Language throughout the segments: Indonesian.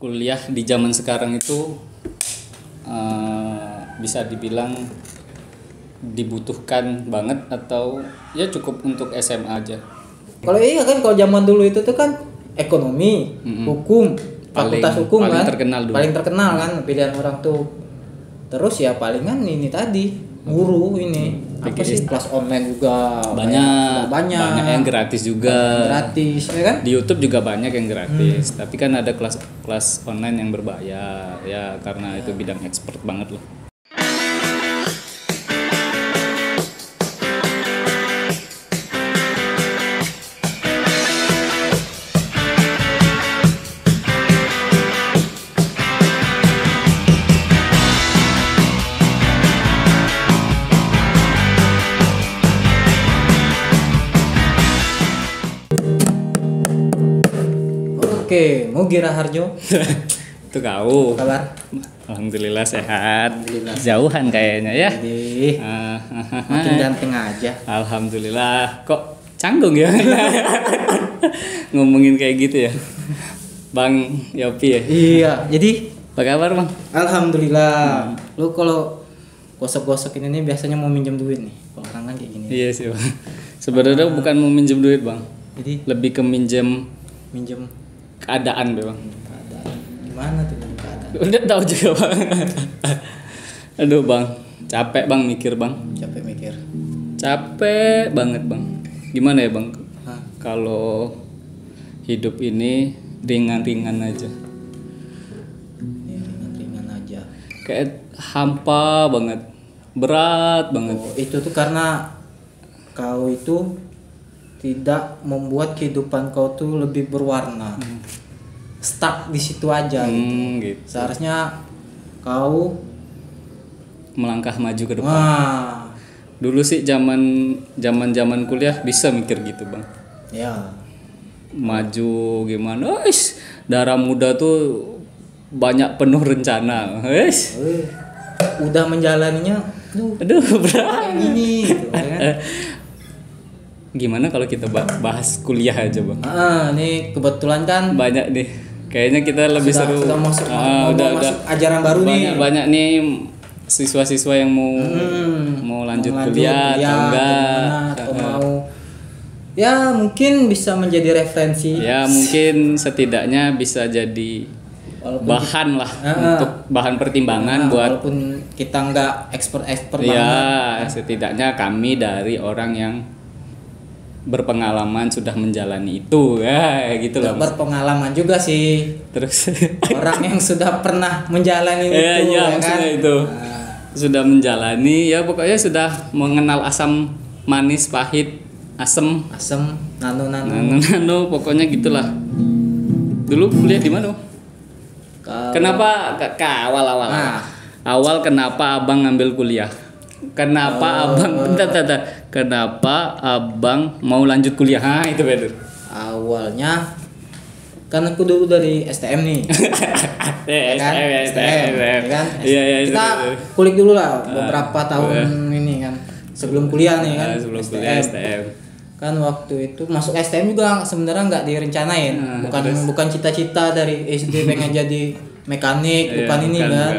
kuliah di zaman sekarang itu bisa dibilang dibutuhkan banget atau ya cukup untuk SMA aja? Kalau iya kan, kalau zaman dulu itu tuh kan ekonomi, hukum, fakultas hukum paling kan terkenal dulu. paling terkenal kan pilihan orang tuh. Terus ya palingan ini tadi guru ini apa sih, kelas online juga banyak yang gratis juga, gratis ya kan. Di YouTube juga banyak yang gratis, tapi kan ada kelas online yang berbayar ya, karena itu bidang expert banget loh. Oke, Mugi Raharjo. Itu kau. Kabar? Alhamdulillah sehat. Alhamdulillah. Jauhan kayaknya ya. Jadi makin ganteng aja. Alhamdulillah. Kok canggung ya ngomongin kayak gitu ya, Bang Yopi ya? Iya, jadi Apa kabar Bang? alhamdulillah. Lu kalau gosok-gosok ini biasanya mau minjem duit nih. Kalau orang kan kayak gini. Iya sih Bang. Sebenarnya bukan mau minjem duit Bang, Jadi lebih ke minjem minjem keadaan Bang. keadaan. Gimana tuh minjem keadaan? Udah tahu juga Bang. Aduh Bang, capek Bang mikir Bang. Capek mikir. Capek banget Bang. Gimana ya Bang? Hah? Kalau hidup ini ringan-ringan aja. Ya, ringan-ringan aja. Kayak hampa banget. Berat banget. Oh, itu tuh karena kau itu tidak membuat kehidupan kau tuh lebih berwarna. Stuck di situ aja Gitu. Seharusnya kau Melangkah maju ke depan. wah, Dulu sih zaman kuliah bisa mikir gitu Bang. ya. Maju gimana? Darah muda tuh banyak penuh rencana. Udah menjalaninya Aduh berat. kayak gini gitu, ya kan? Gimana kalau kita bahas kuliah aja Bang? Ini kebetulan kan Banyak nih. Kayaknya kita lebih seru. sudah masuk Udah masuk ajaran baru nih. banyak nih siswa-siswa yang mau lanjut kuliah atau enggak. atau mau ya mungkin bisa menjadi referensi. Ya mungkin setidaknya bisa jadi Walaupun bahan lah untuk bahan pertimbangan buat walaupun kita nggak expert ya banget. setidaknya kami dari orang yang berpengalaman sudah menjalani itu ya gitu Nggak loh. berpengalaman juga sih. Terus Orang yang sudah pernah menjalani itu ya ya kan. maksudnya itu sudah menjalani ya, pokoknya sudah mengenal asam manis pahit asem Asem, nano. nano pokoknya gitulah. Dulu kuliah di mana? Kenapa awal awal kenapa abang ngambil kuliah? Kenapa abang kenapa abang mau lanjut kuliah? Itu betul. Awalnya kan aku dulu dari STM nih. STM kan. Iya, Kita kulik dulu lah beberapa tahun ini kan. Sebelum kuliah nih kan. Sebelum kuliah STM. Kan waktu itu masuk STM juga sebenarnya nggak direncanain. Bukan cita-cita dari SD pengen jadi mekanik, bukan ini kan.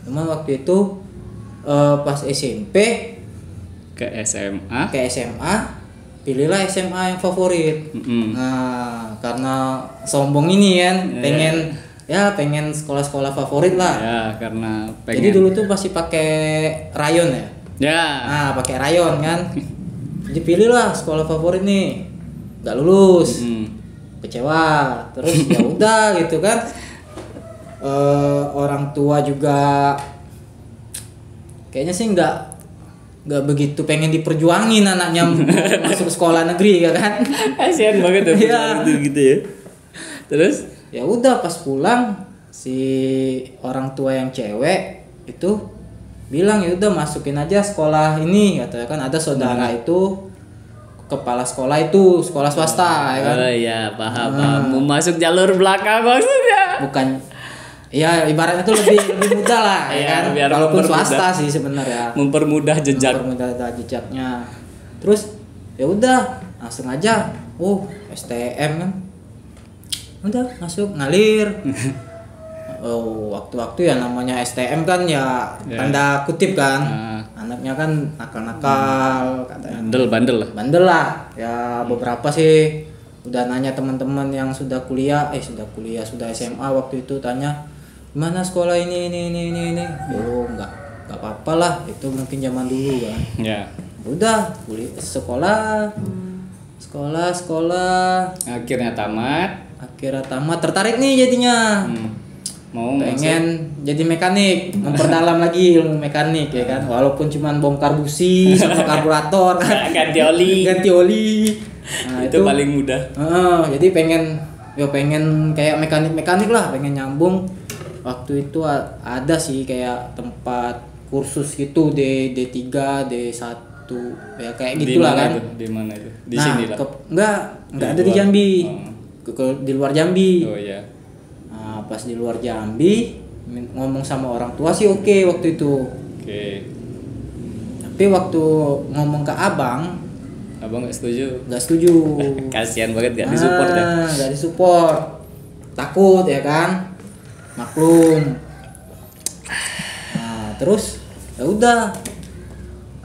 Cuman waktu itu pas SMP ke SMA pilihlah SMA yang favorit. Nah, karena sombong ini kan, pengen sekolah-sekolah favorit lah. Ya, karena pengen. Jadi dulu tuh pasti pakai rayon ya. Ya. Nah, pakai rayon kan. Jadi pilihlah sekolah favorit nih. Gak lulus. Kecewa. Terus ya udah gitu kan. Orang tua juga kayaknya sih nggak begitu pengen diperjuangin anaknya masuk sekolah negeri ya kan. Kasian banget ya gitu ya. Terus Ya udah pas pulang si orang tua yang cewek itu bilang ya udah masukin aja sekolah ini, katanya kan ada saudara itu kepala sekolah itu sekolah swasta ya kan. Oh iya, paham. Mau masuk jalur belakang maksudnya. Bukan, ya ibaratnya itu lebih mudah lah ya kan. Biar Walaupun swasta sih sebenarnya. Mempermudah Mempermudah jejaknya. Terus ya udah langsung aja. STM kan. Udah masuk ngalir. Oh, waktu-waktu ya namanya STM kan ya tanda kutip kan. Anaknya kan nakal-nakal katanya. Bandel lah. Bandel lah. Ya beberapa sih udah nanya teman-teman yang sudah kuliah, sudah SMA waktu itu tanya, "Gimana sekolah ini?" Oh, enggak apa-apa lah. Itu mungkin zaman dulu kan. Ya. Udah, sekolah. Akhirnya tamat. Tertarik nih jadinya. Pengen jadi mekanik, memperdalam lagi ilmu mekanik ya kan, walaupun cuman bongkar busi sama karburator kan, ganti oli. Nah, itu paling mudah. Jadi pengen kayak mekanik lah, pengen nyambung. Waktu itu ada sih kayak tempat kursus gitu D3, D1 ya kayak gitulah kan. Di mana itu? Di sini lah. Enggak ada di Jambi. Di luar Jambi. Oh iya. Nah, pas di luar Jambi ngomong sama orang tua sih oke waktu itu. Oke. Tapi waktu ngomong ke abang nggak setuju. Kasihan banget nggak disupport ya. Nggak disupport. Takut ya kan. Maklum. Nah, terus ya udah.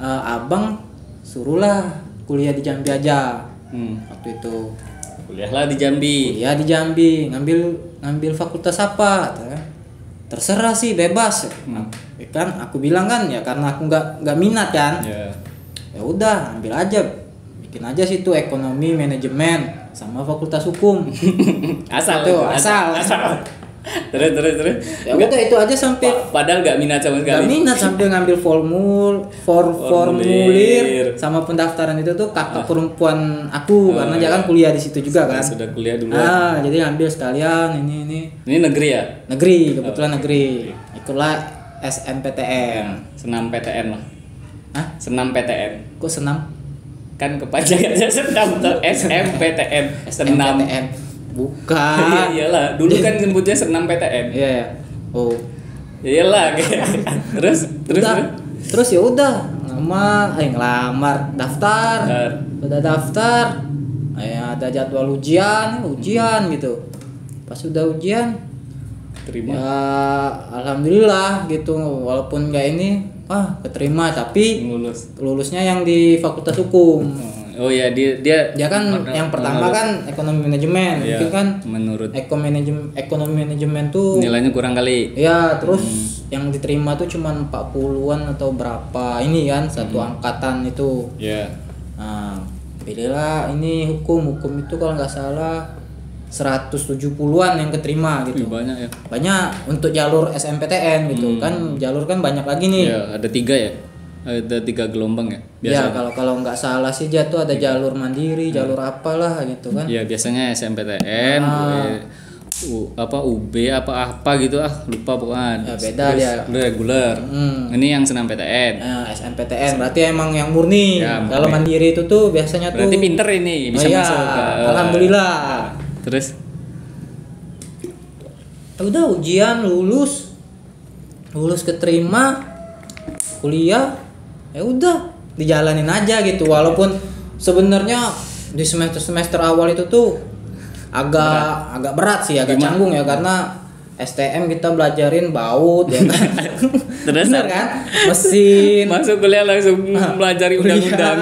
Abang suruhlah kuliah di Jambi aja. Waktu itu. Kuliahlah di Jambi. Ngambil fakultas apa? Terserah sih, bebas. Kan aku bilang kan ya karena aku nggak minat kan. Ya udah, ambil aja. Bikin aja situ ekonomi manajemen sama fakultas hukum. asal. Terus. Ya udah itu aja sampai. Padahal nggak minat sama sekali. Nggak minat sampai ngambil formulir sama pendaftaran itu tuh kakak perempuan aku karena dia kan kuliah di situ juga kan. Sudah kuliah dulu. Jadi ngambil sekalian ini. Ini negeri ya? Negeri, kebetulan negeri. Ikutlah SNMPTN. Senam PTN lah. Hah? Senam PTN. Kok senam? Kan kepanjangannya senam tuh SMPTN. Senam. Bukan. Iyalah, dulu kan sebutnya senam PTN. Iya. Oh. Iyalah. Terus ya udah, ngelamar, daftar. Udah daftar. Ada jadwal ujian gitu. Pas udah ujian terima. Ya alhamdulillah gitu, walaupun nggak ini keterima tapi lulusnya yang di Fakultas Hukum. Oh ya dia kan yang pertama kan ekonomi manajemen. Iya, mungkin kan menurut ekonomi manajemen tuh nilainya kurang kali. Ya, terus yang diterima tuh cuma 40-an atau berapa ini kan satu angkatan itu. Iya. Nah, pilihlah ini hukum itu kalau nggak salah 170-an yang keterima gitu. Banyak ya. Banyak untuk jalur SMPTN gitu. Kan jalur kan banyak lagi nih. Iya, ada 3 ya. Ada 3 gelombang ya. Biasanya. Ya, kalau nggak salah sih jatuh ada jalur mandiri, jalur apalah gitu kan. Iya, biasanya SMPTN, UB apa gitu lupa pokoknya. Ya, beda dia. Reguler. Ini yang senam PTN. SMPTN berarti emang yang murni. Ya, kalau mandiri itu tuh biasanya berarti pinter ini bisa masuk ke alhamdulillah. Terus udah ujian lulus keterima kuliah, ya udah dijalanin aja gitu, walaupun sebenarnya di semester awal itu tuh agak berat sih, agak canggung ya karena STM kita belajarin baut ya kan. Terus bener kan? Mesin. Masuk kuliah langsung pelajari undang-undang.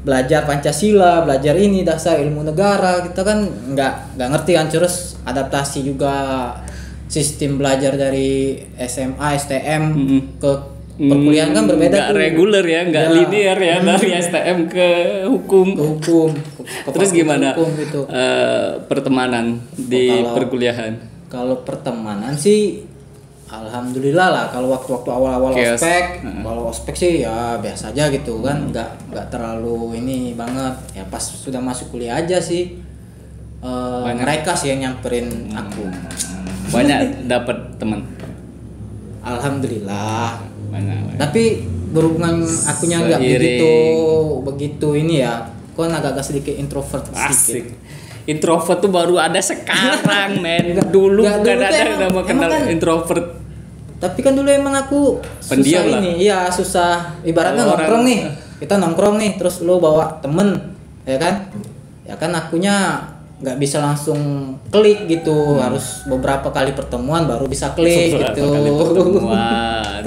Belajar Pancasila, belajar ini dasar ilmu negara, kita kan nggak ngerti kan, terus adaptasi juga sistem belajar dari SMA STM ke perkuliahan kan berbeda nggak reguler ya, nggak linear ya dari STM ke hukum. Terus gimana gitu. Pertemanan di perkuliahan? Kalau pertemanan sih alhamdulillah lah, kalau waktu-waktu awal-awal ospek sih ya biasa aja gitu kan, nggak terlalu ini banget ya. Pas sudah masuk kuliah aja sih mereka sih yang nyamperin aku. Banyak dapat teman. Alhamdulillah. Banyak. Tapi berhubungan akunya nggak begitu ini ya, kok agak sedikit introvert sedikit. Introvert tuh baru ada sekarang, men. Dulu kan ada nama kenal introvert. Tapi kan dulu emang aku pendiam susah lah. Iya, susah. Ibaratnya nongkrong nih. Kita nongkrong nih, terus lo bawa temen, ya kan? Ya kan akunya nggak bisa langsung klik gitu, harus beberapa kali pertemuan baru bisa klik Beberapa gitu. kali pertemuan.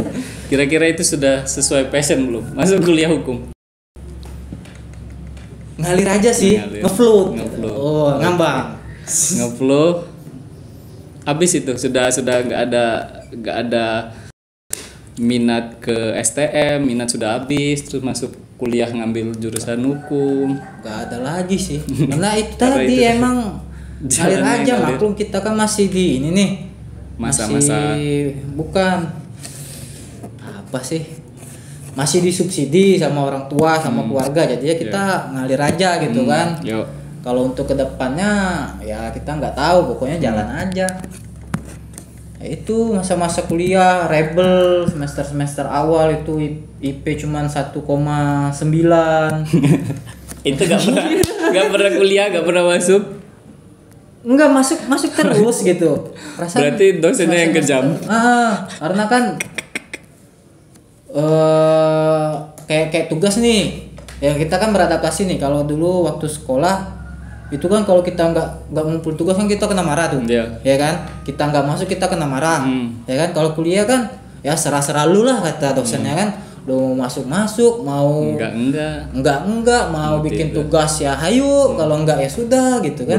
Kira-kira itu sudah sesuai passion belum? Masuk kuliah hukum? Ngalir aja sih, Ngalir. ngefloat. Ngefloat. Oh, ngambang. Ngeflow. Habis itu sudah nggak ada minat ke STM, minat sudah habis, terus masuk kuliah ngambil jurusan hukum. Gak ada lagi sih. Karena itu Karena tadi itu emang ngalir jalannya aja, ngalir. maklum kita kan masih di ini nih. Masa-masa. Masih bukan apa sih? Masih disubsidi sama orang tua sama keluarga, jadinya kita ngalir aja gitu kan. Yuk. Kalau untuk kedepannya ya kita nggak tahu, pokoknya jalan aja. Ya itu masa-masa kuliah rebel semester awal itu IP cuman 1,9. Itu nggak pernah kuliah, nggak pernah masuk. Enggak masuk terus gitu. Berarti dosennya yang kejam. Karena kan kayak tugas nih. Ya kita kan beradaptasi nih. Kalau dulu waktu sekolah itu kan kalau kita nggak ngumpul tugas kan kita kena marah tuh. Iya. Ya kan? Kita nggak masuk kita kena marah. Ya kan? Kalau kuliah kan ya serah-serah lu lah kata dosennya kan. Lu mau masuk mau enggak mau bikin tugas ya hayu, kalau enggak ya sudah gitu kan.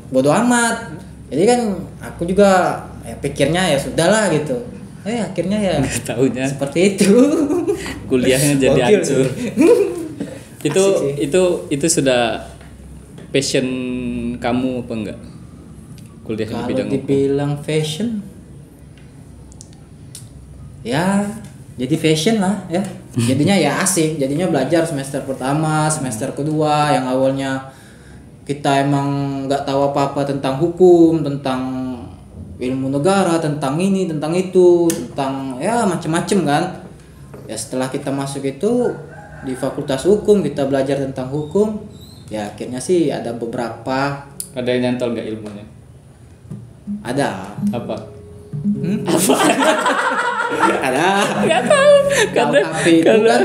Bodo amat. Jadi kan aku juga ya pikirnya ya sudahlah gitu. Akhirnya ya tahunya seperti itu. Kuliahnya jadi hancur. itu sudah passion kamu apa enggak? Kuliah di bidang kalau dibilang fashion ya jadi fashion lah ya. Jadinya ya asik, jadinya belajar semester pertama, semester kedua yang awalnya kita emang nggak tahu apa-apa tentang hukum, tentang ilmu negara, tentang ini, tentang itu, tentang ya macem-macem kan. Ya setelah kita masuk itu di fakultas hukum, kita belajar tentang hukum, ya akhirnya sih ada beberapa. Ada yang nyantol nggak ilmunya? Ada. Apa? Apa? Ada. Nggak tahu. KUHP itu kan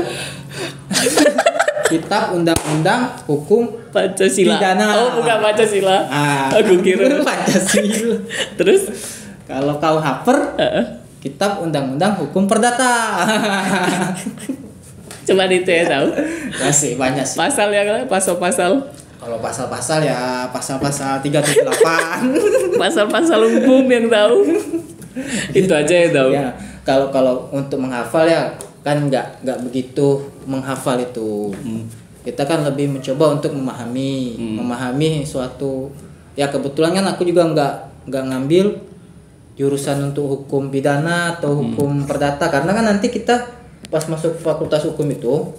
Kitab Undang-Undang Hukum Pancasila. Pidana. Oh, bukan Pancasila. Aku kira Pancasila. Terus kalau KUHP Kitab Undang-Undang Hukum Perdata. Cuma itu ya tahu. Masih banyak sih. Pasal yang lain, pasal-pasal. Kalau pasal-pasal ya pasal-pasal 378. Pasal-pasal hukum yang tahu. Itu aja yang tahu. Ya, kalau untuk menghafal ya kan nggak begitu menghafal itu. Kita kan lebih mencoba untuk memahami suatu. Ya kebetulan kan aku juga nggak ngambil jurusan untuk hukum pidana atau hukum perdata, karena kan nanti kita pas masuk fakultas hukum itu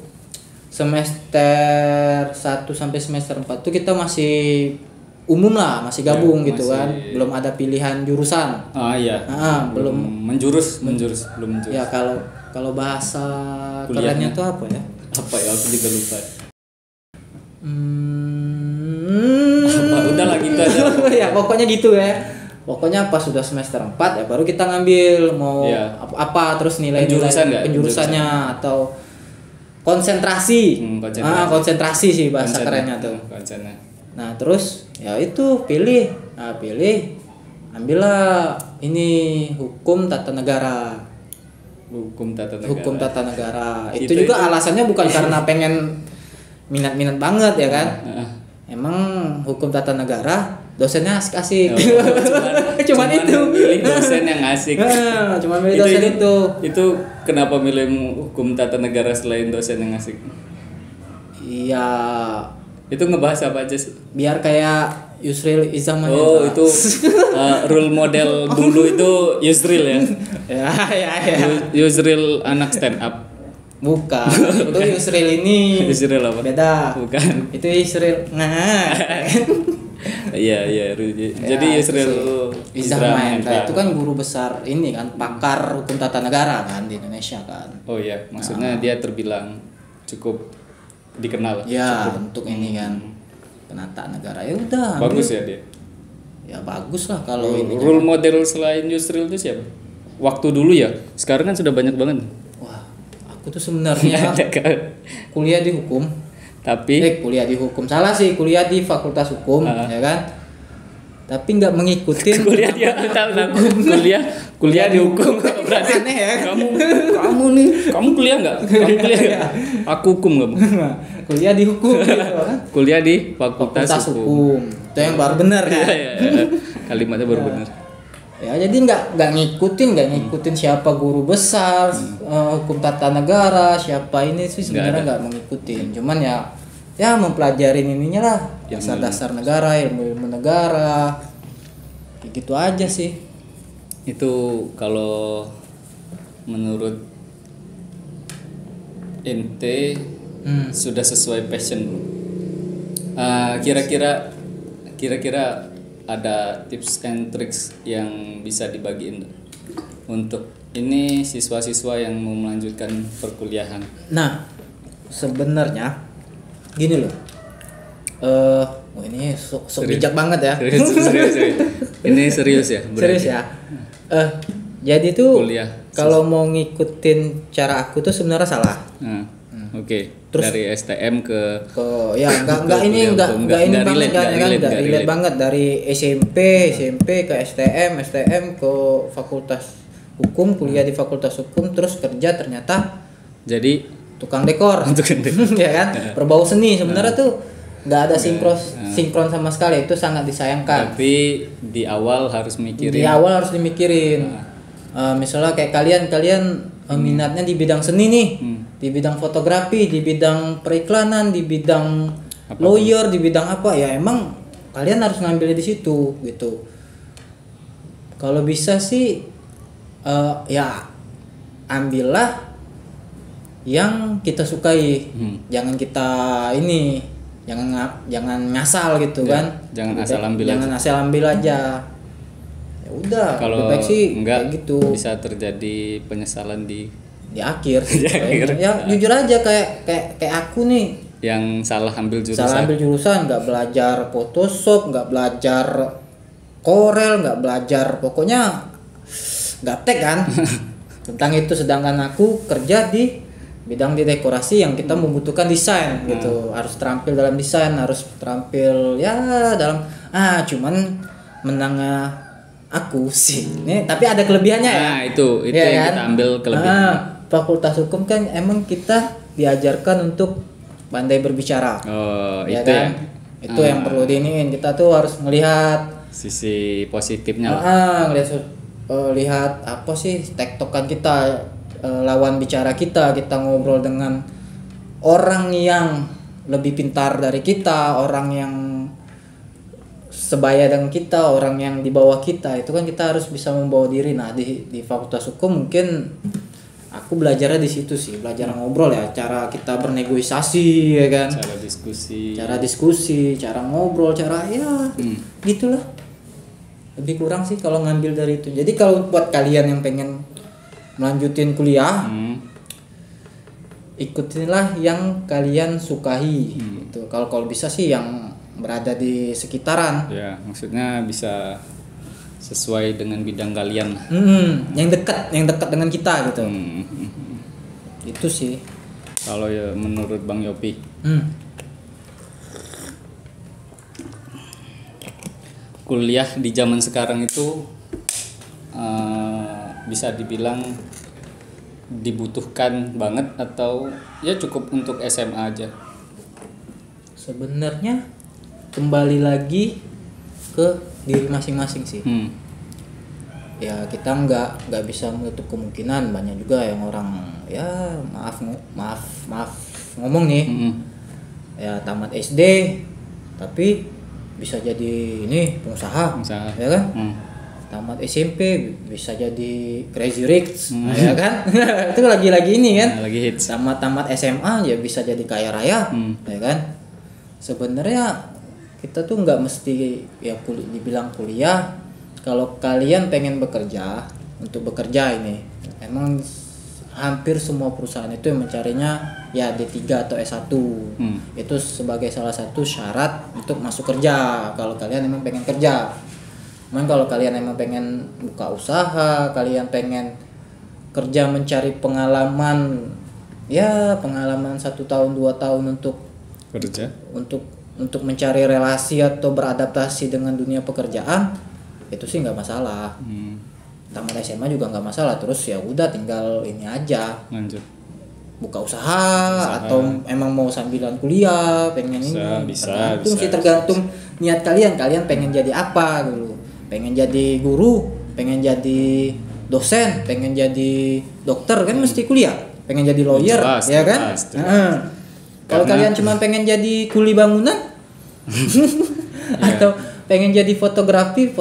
semester 1 sampai semester 4 tuh kita masih umum lah, masih gabung ya, gitu kan, belum ada pilihan jurusan. Iya. Belum menjurus, belum menjurus. Ya kalau bahasa Kuliahnya kerennya tuh apa ya? Apa ya, aku juga lupa. Udah lah gitu aja. Ya pokoknya gitu ya. Pokoknya pas sudah semester 4 ya baru kita ngambil mau apa terus nilai-nilai penjurusannya atau konsentrasi. Konsentrasi sih bahasa kerennya tuh. Nah, terus ya itu pilih ambillah ini hukum tata negara. Hukum tata negara. Itu juga alasannya bukan karena pengen minat banget ya kan. Emang hukum tata negara dosennya asik-asik. Cuman itu. Milih dosen yang asik. Cuman milih dosen itu. Itu kenapa milih hukum tata negara selain dosen yang asik? Iya. Itu ngebahas apa aja sih? Biar kayak Yusril Izzah Mahendra. Oh, itu role model dulu itu Yusril ya. Ya. Yusril anak stand up. Bukan. Itu Yusril ini. Yusril apa? Beda. Bukan. Itu Yusril. Iya. Jadi Yusril Izzah Mahendra itu kan guru besar ini kan, pakar hukum tata negara kan di Indonesia kan. Oh iya, maksudnya dia terbilang cukup dikenal. Ya, untuk ini kan penata negara. Ya udah. Bagus ya dia. Ya bagus lah kalau ini. Role model selain Yusril itu siapa? Waktu dulu ya. Sekarang kan sudah banyak banget. Wah, aku tuh sebenarnya kuliah di hukum. Tapi kuliah di hukum salah sih, kuliah di fakultas hukum ya kan. tapi nggak mengikutin Kuliah dia kuliah di hukum. Berarti aneh ya. kamu kuliah nggak? Kamu kuliah nggak? Aku hukum kamu. Kuliah di hukum gitu kan. Kuliah di Fakultas Hukum. Itu yang baru benar kan. Iya. Kalimatnya baru benar. Ya jadi nggak ngikutin siapa guru besar hukum tata negara, siapa ini sih sebenarnya nggak mengikutin. Cuman ya mempelajarin ininya lah, dasar-dasar negara, ilmu negara, kayak gitu aja sih. Itu kalau menurut ente sudah sesuai passion. Kira-kira ada tips and tricks yang bisa dibagiin untuk ini siswa-siswa yang mau melanjutkan perkuliahan. Nah, sebenarnya gini loh. Ini sok bijak banget ya. Serius. Ini serius ya? Berarti. Serius ya. Jadi tuh Kuliah. kalau mau ngikutin cara aku tuh sebenarnya salah. Oke. Terus dari STM ke ya enggak ini relate banget dari SMP ke STM ke Fakultas Hukum, kuliah di Fakultas Hukum, terus kerja ternyata jadi tukang dekor. Ya kan? Berbau seni sebenarnya tuh nggak ada sinkron sama sekali, itu sangat disayangkan. Tapi di awal harus dimikirin. Misalnya kayak kalian minatnya di bidang seni nih, di bidang fotografi, di bidang periklanan, di bidang lawyer, di bidang apa ya, emang kalian harus ngambil di situ gitu. Kalau bisa sih ya ambillah yang kita sukai, jangan ngasal gitu ya, kan. Jangan asal ambil aja. Ya udah, kalau baik sih enggak kayak gitu. Bisa terjadi penyesalan di akhir. akhir. Ya jujur aja kayak aku nih yang salah ambil jurusan, nggak belajar Photoshop, nggak belajar Corel, nggak belajar, pokoknya gaptek kan tentang itu. Sedangkan aku kerja di bidang di dekorasi yang kita membutuhkan desain gitu, harus terampil dalam desain, harus terampil ya dalam cuman menang aku sih ini, tapi ada kelebihannya ya. Itu ya yang kan? Kita ambil kelebihan. Fakultas Hukum kan emang kita diajarkan untuk pandai berbicara. Itu kan? Itu yang perlu diiniin, kita tuh harus melihat sisi positifnya lihat apa sih tektokan kita, lawan bicara kita ngobrol dengan orang yang lebih pintar dari kita, orang yang sebaya dengan kita, orang yang di bawah kita, itu kan kita harus bisa membawa diri. Nah di Fakultas Hukum mungkin aku belajarnya di situ sih, belajar ngobrol ya, cara kita bernegosiasi ya kan, cara diskusi, cara ngobrol, cara gitulah. Lebih kurang sih kalau ngambil dari itu. Jadi kalau buat kalian yang pengen melanjutin kuliah, ikutinlah yang kalian sukai gitu. Kalau bisa sih yang berada di sekitaran. Ya, maksudnya bisa sesuai dengan bidang kalian. Yang dekat dengan kita gitu. Itu sih. Kalau ya menurut Bang Yopi. Kuliah di zaman sekarang itu bisa dibilang dibutuhkan banget atau ya cukup untuk SMA aja? Sebenarnya kembali lagi ke diri masing-masing sih. Ya kita nggak bisa menutup kemungkinan banyak juga yang orang ya maaf ngomong nih ya tamat SD tapi bisa jadi ini pengusaha. Ya kan? Tamat SMP bisa jadi crazy rich, ya kan? Itu lagi ini kan? Lagi hits. Tamat SMA ya bisa jadi kaya raya, ya kan? Sebenarnya kita tuh nggak mesti ya dibilang kuliah. Kalau kalian pengen bekerja, untuk bekerja ini emang hampir semua perusahaan itu yang mencarinya ya D3 atau S1. Itu sebagai salah satu syarat untuk masuk kerja kalau kalian emang pengen kerja. Cuman kalau kalian emang pengen buka usaha, kalian pengen kerja mencari pengalaman 1 tahun 2 tahun untuk kerja, untuk untuk mencari relasi atau beradaptasi dengan dunia pekerjaan itu sih nggak masalah. Tamat SMA juga nggak masalah, terus ya udah tinggal ini aja lanjut buka usaha atau emang mau sambilan kuliah pengen bisa, tergantung niat kalian pengen jadi apa gitu, pengen jadi guru, pengen jadi dosen, pengen jadi dokter kan mesti kuliah, pengen jadi lawyer jelas, ya kan. Kalau kalian cuma pengen jadi kuli bangunan atau pengen jadi fotografi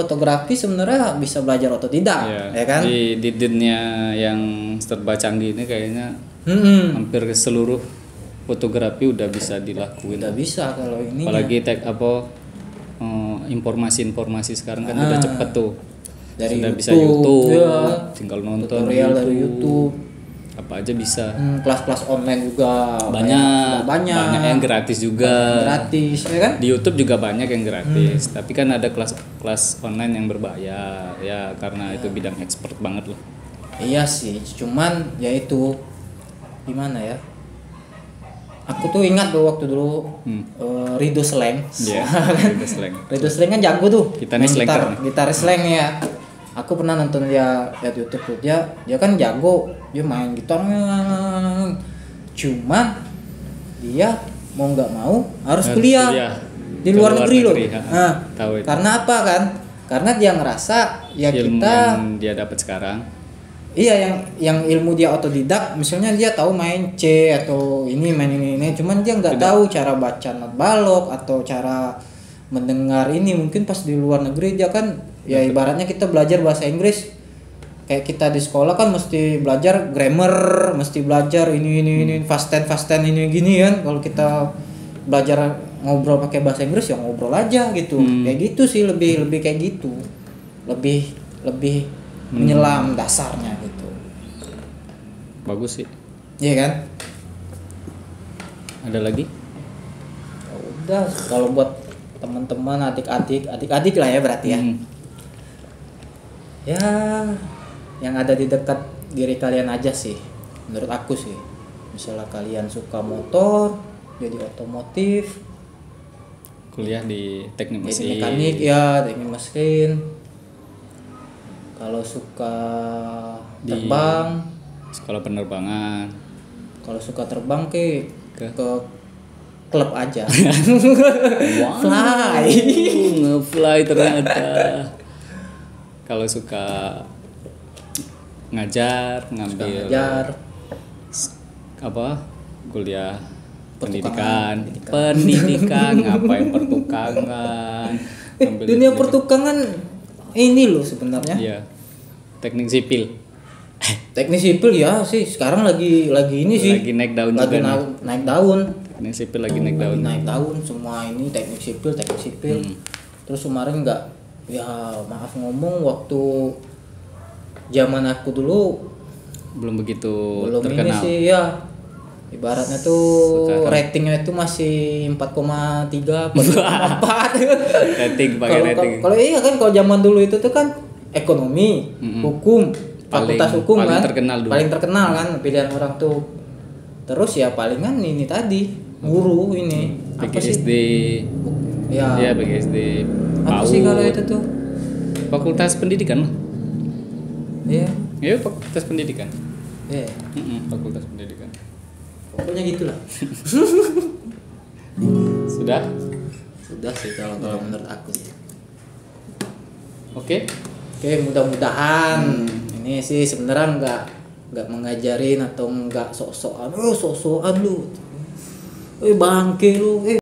sebenarnya bisa belajar otodidak ya kan. Di dunia yang serba canggih ini kayaknya hampir seluruh fotografi udah bisa dilakuin. Udah bisa kalau ini. Apalagi informasi sekarang kan udah cepet tuh. Dari sudah YouTube, bisa YouTube, ya. tinggal nonton tutorial dari YouTube. Apa aja bisa. Kelas-kelas online juga banyak yang gratis juga. Gratis, ya kan? Di YouTube juga banyak yang gratis. Tapi kan ada kelas online yang berbayar ya karena itu bidang expert banget loh. Iya sih, cuman ya itu gimana ya? Aku tuh ingat tuh waktu dulu Rido Slang. Iya, Rido Slang. Rido Slang kan jago tuh. Kita nih gitaris slang ya. Aku pernah nonton dia lihat YouTube tuh. Dia kan jago, dia main gitar. Cuman dia mau nggak mau harus kuliah di luar negeri loh. Karena apa kan? Karena dia ngerasa ya ilmu kita yang dia dapat sekarang. Iya, yang ilmu dia otodidak, misalnya dia tahu main C atau main ini, cuman dia nggak tahu cara baca not balok atau cara mendengar ini. Mungkin pas di luar negeri dia kan ya ibaratnya kita belajar bahasa Inggris kayak kita di sekolah kan mesti belajar grammar, mesti belajar ini fast tense ini gini kan. Kalau kita belajar ngobrol pakai bahasa Inggris ya ngobrol aja gitu. Kayak gitu sih, lebih kayak gitu. Lebih menyelam dasarnya gitu. Bagus sih. Iya kan? Ada lagi? Ya udah, kalau buat teman-teman adik-adik lah ya berarti ya. Ya, yang ada di dekat diri kalian aja sih. Menurut aku sih. Misalnya kalian suka motor, jadi otomotif, kuliah di teknik mesin. Mekanik ya, teknik mesin. Kalau suka terbang, sekolah penerbangan. Kalau suka terbang ke klub aja. Wow. Nge-fly ternyata. Kalau suka ngambil apa? Kuliah pendidikan, ngapain pertukangan? Dunia pertukangan ini loh sebenarnya. Iya. Teknik sipil. Teknik sipil ya sih sekarang lagi ini sih. Lagi naik daun lagi juga. Naik daun. Teknik sipil lagi naik daun. Naik daun semua ini teknik sipil. Terus kemarin ya maaf ngomong waktu zaman aku dulu belum begitu ini terkenal. sih ya. Ibaratnya tuh sekarang ratingnya itu masih 4,3 4,4. rating. Kalau iya kan kalau zaman dulu itu tuh kan ekonomi, hukum, fakultas hukum kan paling terkenal kan pilihan orang tuh. Terus ya palingan ini tadi guru ini PGSD. Ya PGSD. Apa sih kalau itu tuh? Fakultas pendidikan lah. Iya. Iya, fakultas pendidikan. Iya. Fakultas pendidikan. Pokoknya gitulah. Sudah sih kalau menurut aku sih. Oke, mudah-mudahan ini sih sebenarnya nggak mengajarin atau nggak sok-sokan lu bangke lu